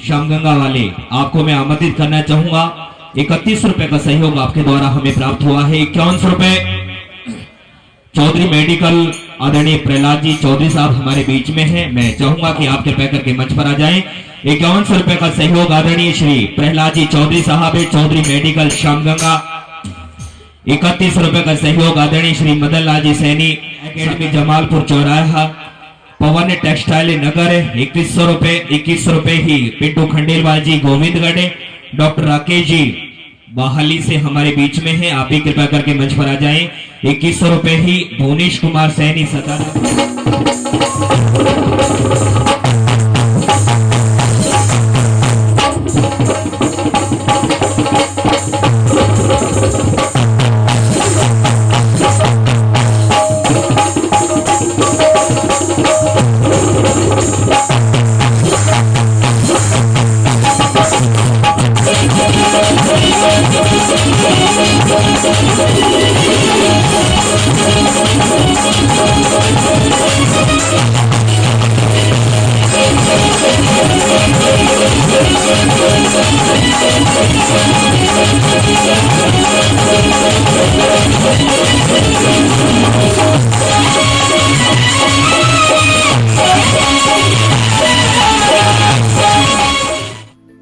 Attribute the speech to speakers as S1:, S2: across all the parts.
S1: श्यामगंगा वाले, आपको मैं आमंत्रित करना चाहूंगा। 31 रुपए का सहयोग आपके द्वारा हमें प्राप्त हुआ है। 51 रुपए चौधरी मेडिकल आदरणीय प्रहलाद जी चौधरी साहब हमारे बीच में हैं। मैं चाहूंगा कि आप कृपया करके मंच पर आ जाएं। 51 रुपए का सहयोग आदरणीय श्री प्रहलाद जी चौधरी साहब है, चौधरी मेडिकल श्यामगंगा। 31 रुपए का सहयोग आदरणीय श्री मदन लाल जी सैनी एकेडमी जमालपुर चौराहा, पवन टेक्सटाइल नगर 2100 रुपए। 21 रुपए ही पिंटू खंडेलवाल जी गोविंदगढ़, डॉक्टर राकेश जी बहाली से हमारे बीच में है, आप भी कृपया करके मंच पर आ जाएं। 2100 रुपए ही भुवनेश कुमार सैनी सदा।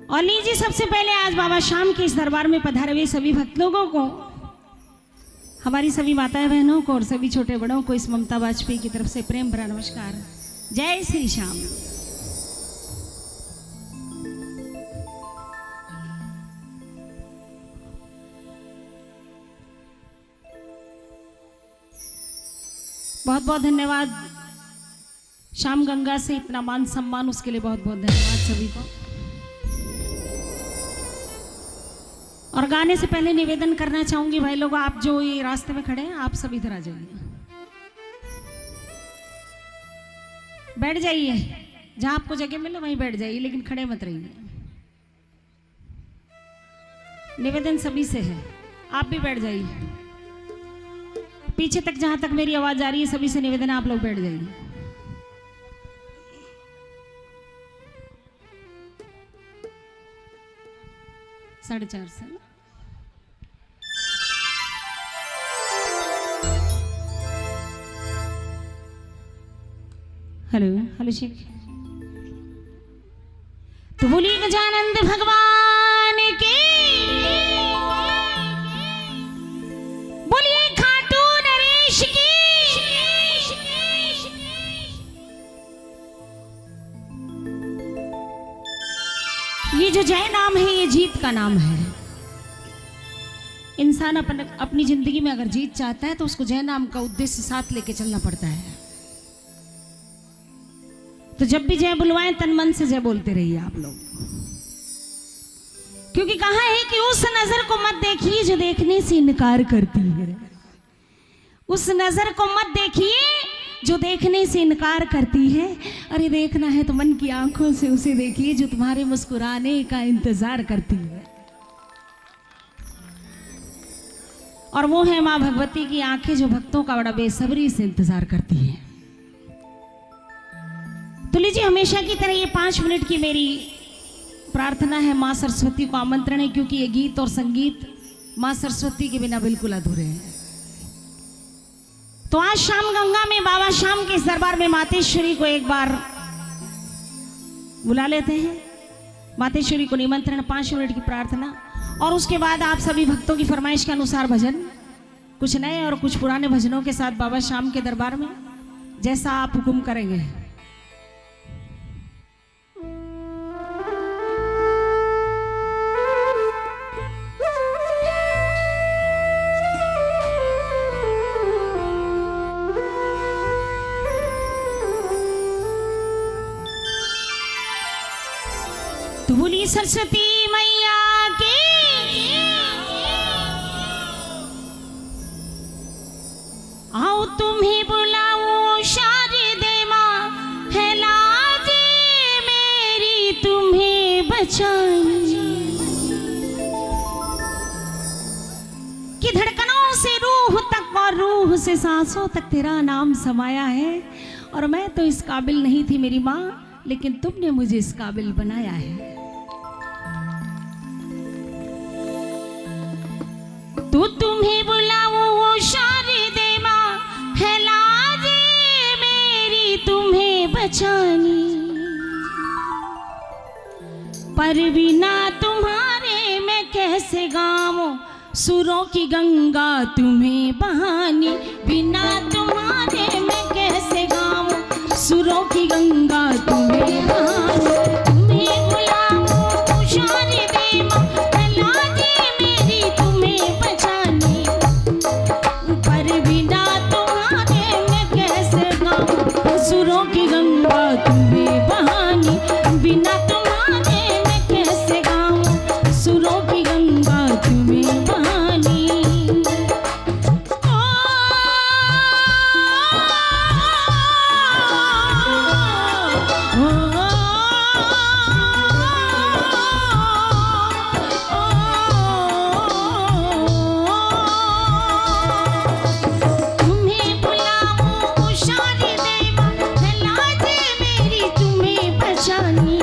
S2: और लीजिए सबसे पहले आज बाबा शाम के इस दरबार में पधारे हुए सभी भक्त लोगों को, हमारी सभी माताएं बहनों को और सभी छोटे बड़ों को इस ममता वाजपेयी की तरफ से प्रेम भरा नमस्कार। जय श्री श्याम। बहुत बहुत धन्यवाद श्याम गंगा से इतना मान सम्मान, उसके लिए बहुत बहुत धन्यवाद सभी को। और गाने से पहले निवेदन करना चाहूंगी भाई लोग, आप जो ये रास्ते में खड़े हैं आप सब इधर आ जाइए, बैठ जाइए, जहां आपको जगह मिले वहीं बैठ जाइए, लेकिन खड़े मत रहिए। निवेदन सभी से है, आप भी बैठ जाइए। पीछे तक जहां तक मेरी आवाज आ रही है सभी से निवेदन है, आप लोग बैठ जाइए। साढ़े 4 से हेलो हेलो शेख। तो बोलिए गजानंद भगवान की, बोलिए खाटू नरेश की। ये जो जय नाम है ये जीत का नाम है। इंसान अपनी जिंदगी में अगर जीत चाहता है तो उसको जय नाम का उद्देश्य साथ लेके चलना पड़ता है। तो जब भी जय बुलवाएं तन मन से जय बोलते रहिए आप लोग, क्योंकि कहा है कि उस नजर को मत देखिए जो देखने से इनकार करती है। उस नजर को मत देखिए जो देखने से इनकार करती है। अरे देखना है तो मन की आंखों से उसे देखिए जो तुम्हारे मुस्कुराने का इंतजार करती है। और वो है मां भगवती की आंखें जो भक्तों का बड़ा बेसब्री से इंतजार करती है। तो लीजिए हमेशा की तरह ये 5 मिनट की मेरी प्रार्थना है, मां सरस्वती को आमंत्रण है, क्योंकि ये गीत और संगीत मां सरस्वती के बिना बिल्कुल अधूरे हैं। तो आज शाम गंगा में बाबा शाम के इस दरबार में मातेश्वरी को एक बार बुला लेते हैं। मातेश्वरी को निमंत्रण, 5 मिनट की प्रार्थना, और उसके बाद आप सभी भक्तों की फरमाइश के अनुसार भजन, कुछ नए और कुछ पुराने भजनों के साथ बाबा शाम के दरबार में जैसा आप हुक्म करेंगे। तो बोलिए सरस्वती मैया की, आओ तुम्हें बुलाऊं शारदे मां, है लाजे मेरी तुम्हें बचाई, कि धड़कनों से रूह तक और रूह से सांसों तक तेरा नाम समाया है। और मैं तो इस काबिल नहीं थी मेरी माँ, लेकिन तुमने मुझे इस काबिल बनाया है। तो तुम्हें बुलाऊं वो शारदे माँ है लाजे मेरी तुम्हें बचानी, पर बिना तुम्हारे मैं कैसे गाऊं सुरों की गंगा तुम्हें बहानी, बिना तुम्हारे मैं कैसे गाऊं सुरों की गंगा तुम्हें बहानी। तुम्हें बुलाऊं शारदे माँ है लाजे मेरी तुम्हें बचानी, पर बिना तुम्हारे मैं कैसे गाऊं सुरों की गंगा तुम्हें बहानी, बिना तुम्हारे मैं कैसे गाऊं सुरों की गंगा तुम्हें बहानी। तुम्हें बुलाऊं शारदे माँ है लाजे मेरी तुम्हें बचानी,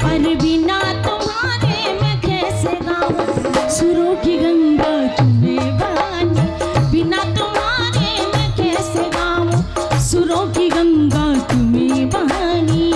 S2: पर बिना तुम्हारे मैं कैसे गाऊं सुरों की गंगा तुम्हें बहानी, बिना तुम्हारे मैं कैसे गाऊं सुरों की गंगा तुम्हें बहानी।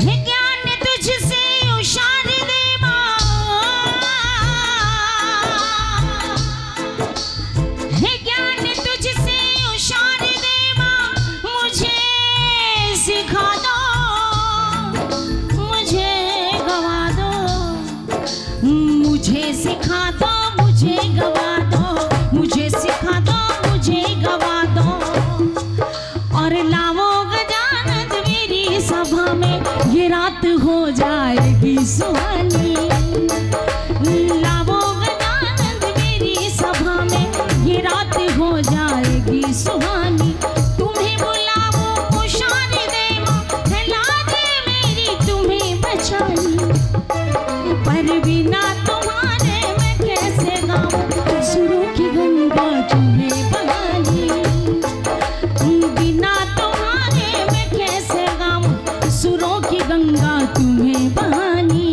S2: है ज्ञान तुझसे ओ शारदे माँ, है ज्ञान तुझसे ओ शारदे माँ, मुझे सिखा दो मुझे गवा दो, मुझे सिखा दो मुझे गवा दो, मुझे सिखा दो मुझे गवा दो, और लावो गजानन मेरी सभा में ये रात हो जाएगी सुहानी, लावो गजानन मेरी सभा में ये रात हो जाएगी सुहानी। तुम्हें बुलाऊं शारदे माँ है लाजे मेरी तुम्हें बचानी, पर बिना तुम्हारे मैं कैसे गाऊं सुरों की गंगा तुम्हें बहानी, बिना तुम्हारे मैं कैसे गाऊं सुरों की गंगा तुम्हें बहानी।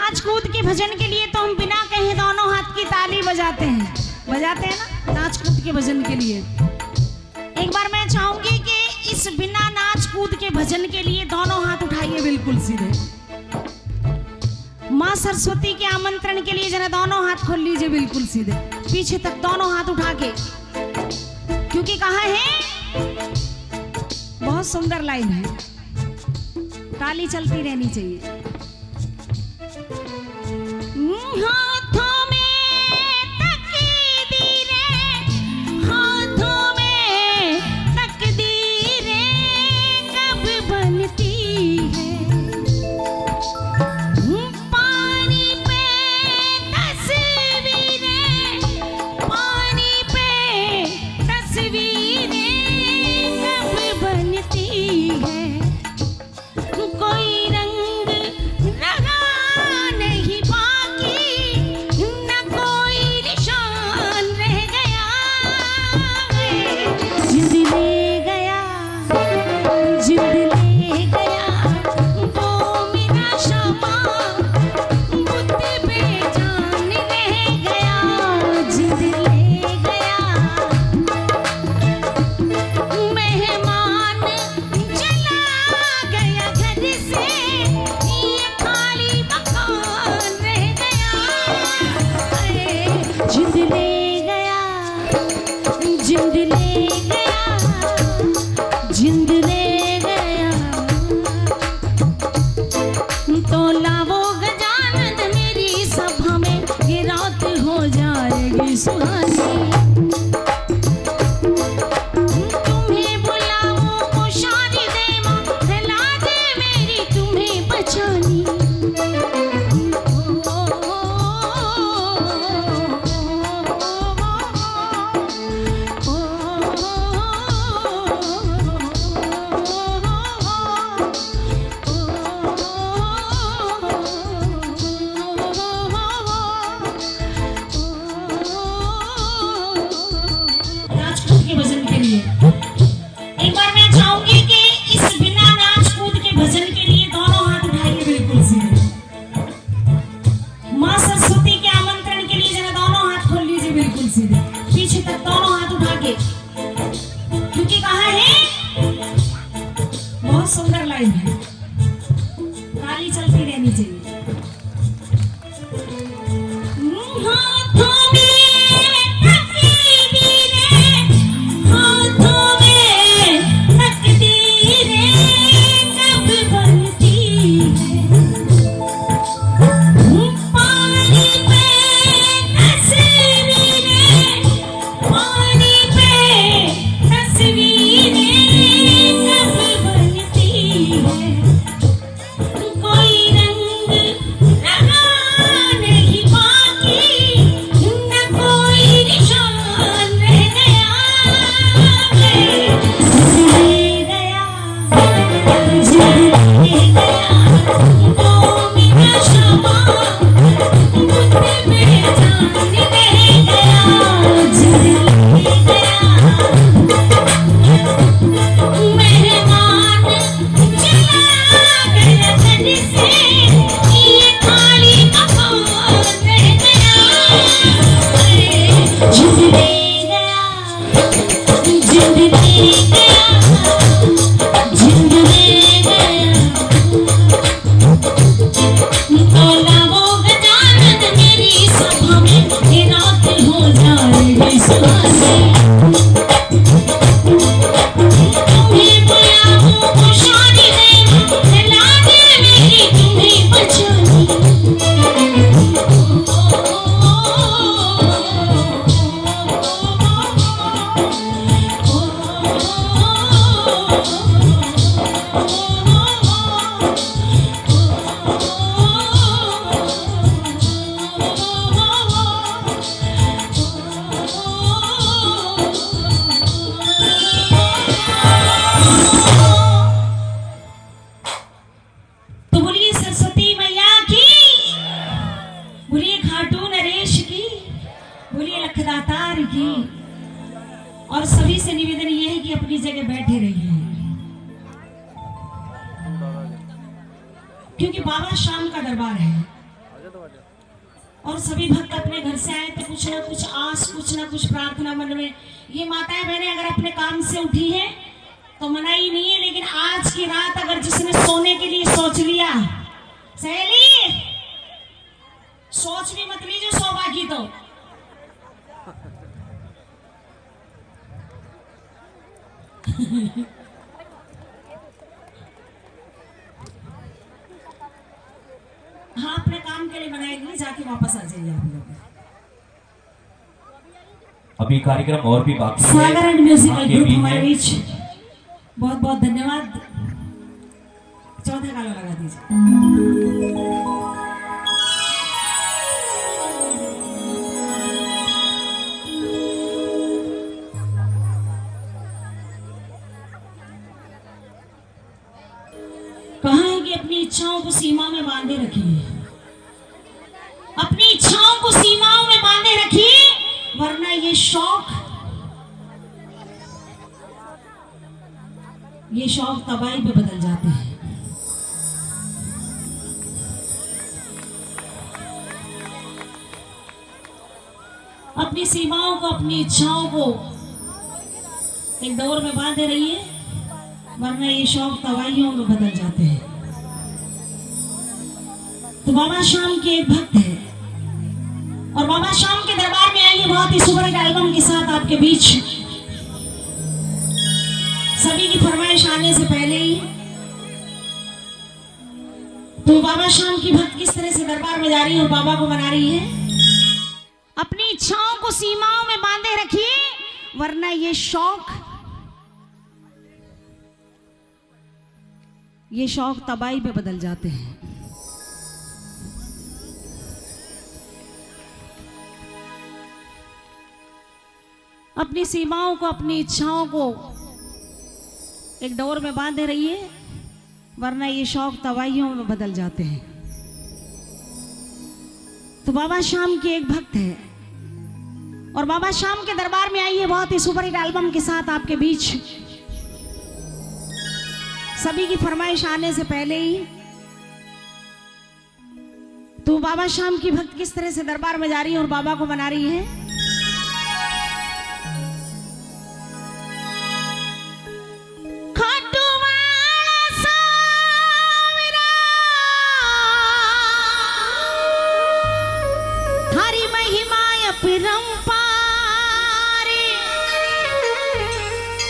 S2: नाच कूद के भजन के लिए तो हम बिना कहे दोनों हाथ की ताली बजाते हैं ना, नाच कूद के भजन के लिए। एक बार मैं चाहूंगी कि इस बिना नाच कूद के भजन के लिए दोनों हाथ उठाइए बिल्कुल सीधे। माँ सरस्वती के आमंत्रण के लिए जरा दोनों हाथ खोल लीजिए बिल्कुल सीधे, पीछे तक दोनों हाथ उठा के, क्योंकि कहा है बहुत सुंदर लाइन है, ताली चलती रहनी चाहिए। हाथों में तकदीरें, हाथों में तकदीरें कब बनती है, पानी पे तस्वीरें, पानी पे तस्वीरें कब बनती है, कोई रंग लगा नहीं बाकी, न कोई निशान रह गया, जिंद ले गया, जिंद ले गया, वो मेरा शमा बुत बेजान रह गया, जिंद ले गया, मेहमान चला गया घर से, ये खाली मकान रह गया, जिंद ले गया, जिंद ले गया, जिंद ले गया, तो लावो गजानन मेरी सभा में, ये रात हो जाएगी सुहानी, तुम्हें बुलाओ खुशारी दे माँ, फैला दे मेरी तुम्हें बचानी, राजपूत के भजन के लिए एक बार मैं चाहूंगी कि इस बिना नाच कूद के भजन के लिए दोनों हाथ उठाइए बिल्कुल सीधे। माँ सरस्वती के आमंत्रण के लिए जरा दोनों हाथ खोल लीजिए बिल्कुल सीधे, पीछे तक दोनों हाथ उठा के, क्योंकि कहा है बहुत सुंदर लाइन है, ताली चलती रहनी चाहिए। हाथों में तकदीरें, हाथों में तकदीरें कब बनती है, पानी पे तस्वीरें, पानी पे तस्वीरें कब बनती है, कोई रंग लगा नहीं बाकी, न कोई निशान रह गया, जिंद ले गया, जिंद ले गया, वो मेरा शमा बुत बेजान रह गया, जिंद ले गया, मेहमान चला गया घर से, ये खाली मकान रह गया, जिंद ले गया, जिंद ले गया, जिंद ले गया, तो लावो गजानन मेरी सभा में, ये रात हो जाएगी सुहानी, तुम्हें बुलाओ खुशारी दे माँ, फैला दे मेरी तुम्हें बचानी, तो बोलिए सरस्वती मैया की, बोलिए खाटू नरेश की, बोलिए लखदातार की, और सभी से निवेदन ये है कि अपनी जगह बैठे रहिए, क्योंकि बाबा शाम का दरबार है। और सभी भक्त अपने घर से आए तो कुछ ना कुछ आस, कुछ ना कुछ प्रार्थना मन में। ये माताएं बहनें अगर अपने काम से उठी हैं तो मना ही नहीं है, लेकिन आज की रात अगर जिसने सोने के लिए सोच लिया, सहेली सोच भी मत लीजिए, सो बाकी तो हाँ, अपने काम के लिए बनाएगी, जाके वापस आ जाइए आप लोग।
S1: अभी कार्यक्रम और भी बाकी है।
S2: सागर एंड म्यूजिकल
S1: आगे
S2: ग्रुप
S1: भी
S2: हमारे
S1: है।
S2: बीच, बहुत बहुत धन्यवाद। चौथा गाना लगा दीजिए। कहा है कि अपनी इच्छाओं को सीमा में बांधे रखिए, अपनी इच्छाओं को सीमाओं में बांधे रखिए, वरना ये शौक तबाही पे बदल जाते हैं। अपनी सीमाओं को, अपनी इच्छाओं को एक दौर में बांधे रहिए, वरना ये शौक तबाहियों में बदल जाते हैं। तो बाबा श्याम के एक भक्त है और बाबा श्याम के दरबार में आइए बहुत ही सुपर हिट एल्बम के साथ आपके बीच। सभी की फरमाइश आने से पहले ही तो बाबा श्याम की भक्त किस तरह से दरबार में जा रही है और बाबा को मना रही है। अपनी इच्छाओं को सीमाओं में बांधे रखिए, वरना ये शौक तबाही पे बदल जाते हैं। अपनी सीमाओं को, अपनी इच्छाओं को एक डोर में बांधे रहिए, वरना ये शौक तबाहियों में बदल जाते हैं। तो बाबा श्याम के एक भक्त है और बाबा श्याम के दरबार में आई है बहुत ही सुपर हिट एल्बम के साथ आपके बीच। सभी की फरमाइश आने से पहले ही तो बाबा श्याम की भक्त किस तरह से दरबार में जा रही है और बाबा को मना रही है।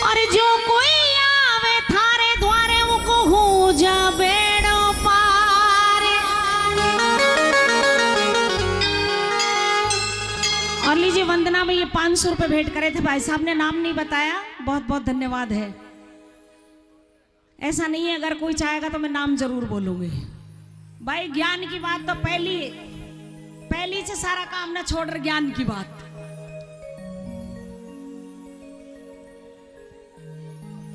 S2: और जो कोई आवे थारे द्वारे वो को हो जा बेड़ो पार। और लीजिए वंदना में ये 500 रुपए भेंट करे थे, भाई साहब ने नाम नहीं बताया, बहुत बहुत धन्यवाद है। ऐसा नहीं है, अगर कोई चाहेगा तो मैं नाम जरूर बोलूंगी। भाई ज्ञान की बात तो पहली से सारा काम ना छोड़ रहे, ज्ञान की बात।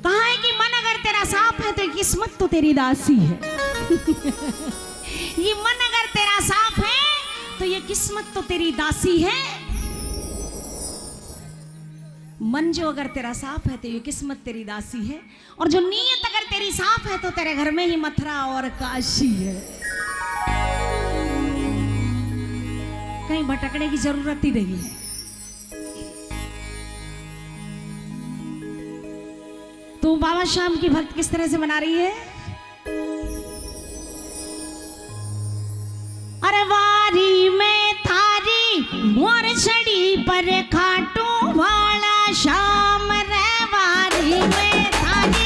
S2: कहा है कि मन अगर तेरा साफ है तो किस्मत तो तेरी दासी है। ये मन अगर तेरा साफ है तो ये किस्मत तो तेरी दासी है। मन जो अगर तेरा साफ है तो ये किस्मत तेरी दासी है, और जो नीयत अगर तेरी साफ है तो तेरे घर में ही मथुरा और काशी है। कहीं भटकने की जरूरत ही नहीं है। तो बाबा श्याम की भक्त किस तरह से मना रही है। अरे वारी में थारी मोर छड़ी पर खाटू वाला श्याम रे, वारी में थारी।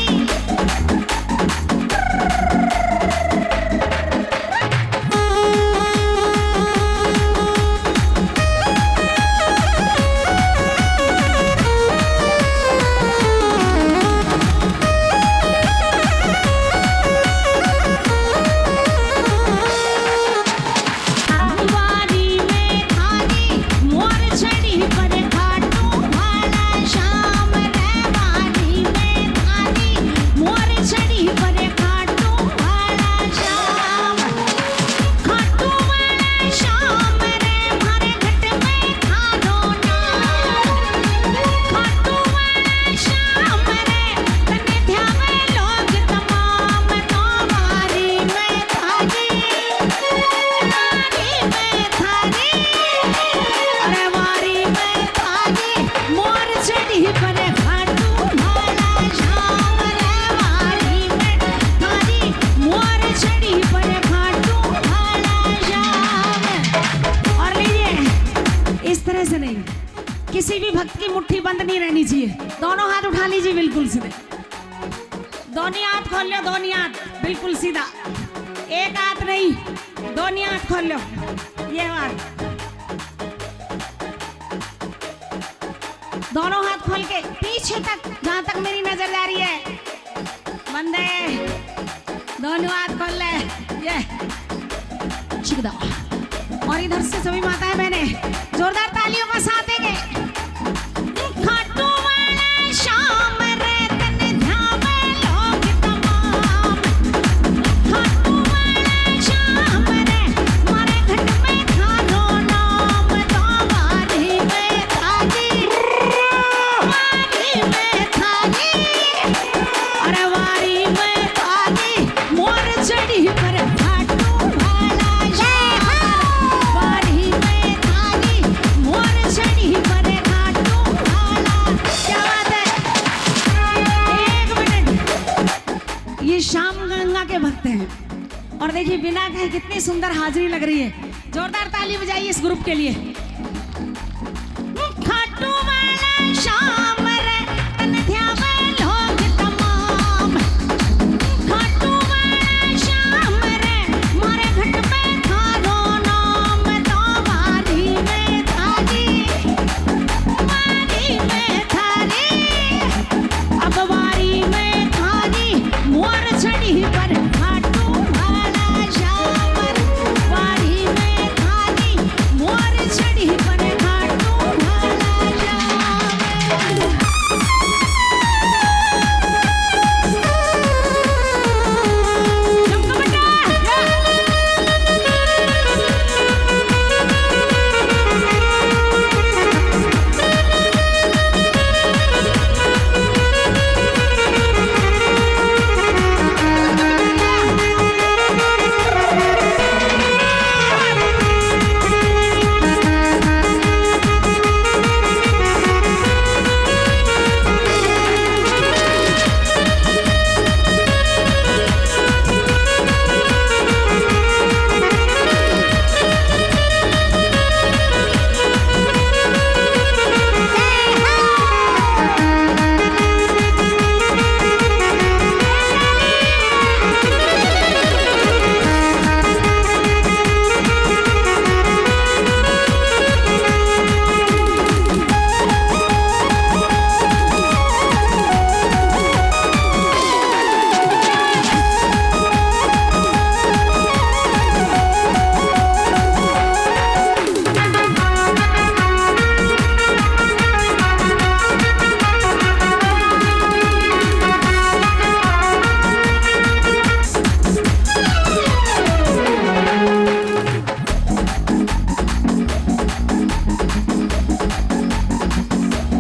S2: वारी में थारी मोर छड़ी पर खाटू वाला श्याम। ऐसे से नहीं, किसी भी भक्त की मुट्ठी बंद नहीं रहनी चाहिए। दोनों हाथ उठा लीजिए बिल्कुल सीधे, दोनों हाथ खोल लो, दोनों हाथ बिल्कुल सीधा, एक हाथ नहीं, दोनों हाथ खोल लो, ये बात, दोनों हाथ खोल के पीछे तक जहां तक मेरी नजर जा रही है, बंदे दोनों हाथ खोल ले, ये चिकदा। और इधर से सभी माताएं बहने जोरदार तालियों का साथ देंगे। खाटू वाला शाम रे तन ध्यावे लोग तमाम, खाटू वाला शाम रे मारे घट में थारो नाम, तो वारी में थारी, वारी में थारी, अरे वारी में थारी, मोर चढ़ी पर खाटू वाला शाम, वारी में थारी, मोर चढ़ी पर खाटू वाला। क्या बात है, एक मिनट, ये श्याम गंगा के भक्त हैं और देखिए बिना कहे कितनी सुंदर हाजिरी लग रही है। जोरदार ताली बजाइए इस ग्रुप के लिए। खाटू वाला शाम रे तन ध्यावे लोग तमाम, खाटू वाला शाम रे मारे घट में थारो नाम, तो वारी में थारी, वारी में थारी, अब वारी में थारी, मोर चढ़ी पर खाटू वाला शाम, वारी में थारी, मोर चढ़ी पर खाटू वाला शाम। चमका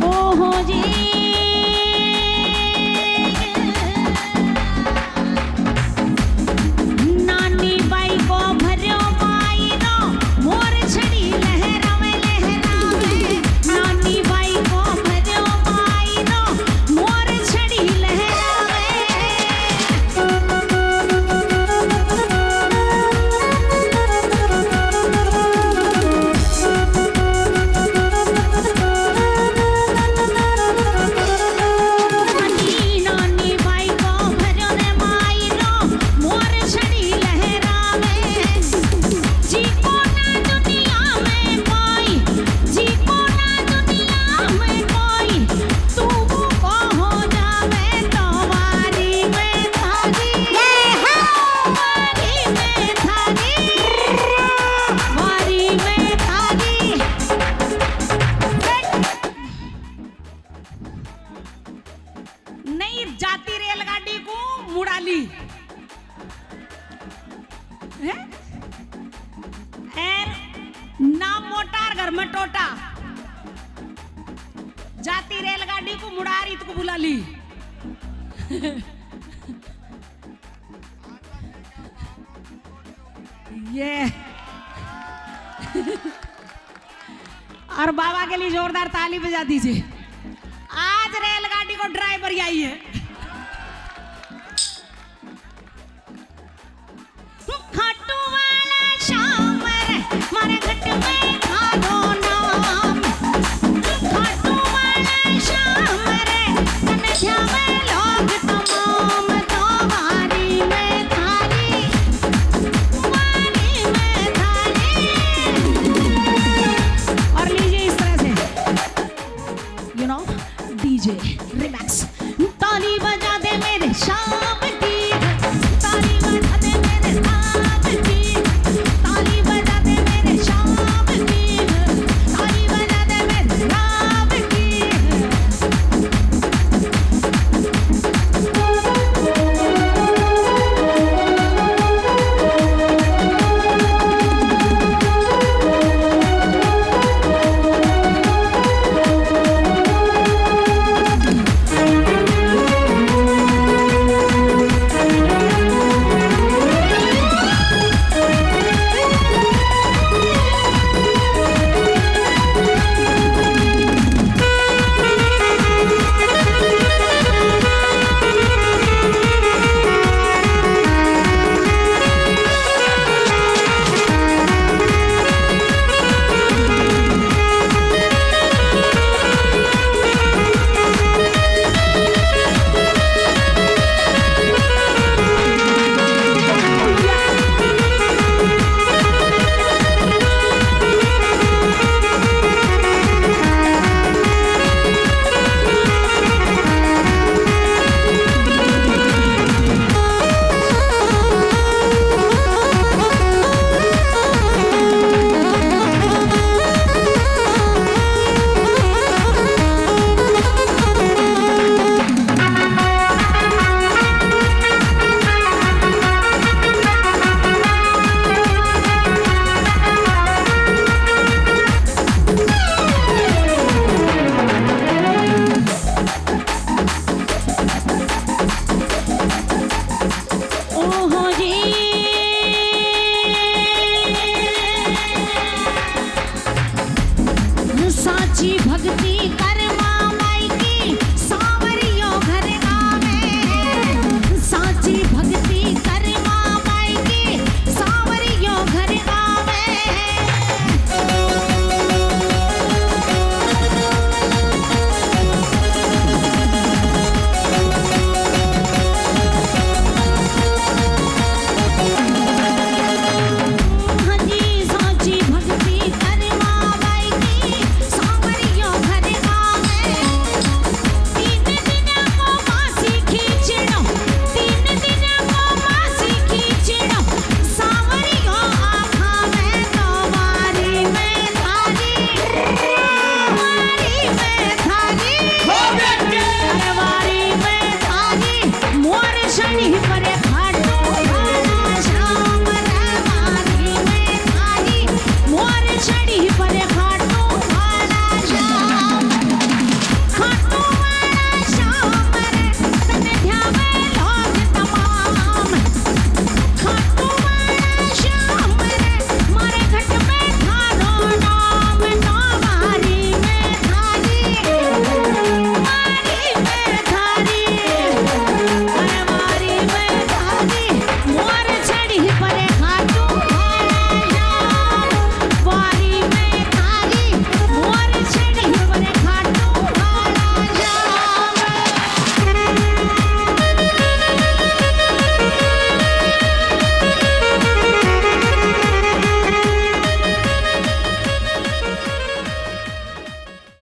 S2: ओहो जी, नानी बाई को भर्यो मायनो, मोर छड़ी लहरावे लहरावे, नानी बाई को भर्यो मायनो, मोर छड़ी लहरावे। नानी नानी बाई को भर्यो ने मायनो, मोर छड़ी लहरावे, जी को ना दुनिया में कोई, जी को ना दुनिया में कोई, तू को हो जावे, तो वारी में थारी, वारी में थारी, वारी में थारी। नहीं जाती रेलगाड़ी को मुड़ाली है, एर नाम मोटार घर में टोटा, जाती रेलगाड़ी को मुड़ा रही तो बुला ली। ये और बाबा के लिए जोरदार ताली बजा दीजिए। आज रेलगाड़ी को ड्राइवर आई है। खाटू वाला शाम रे मारे घट में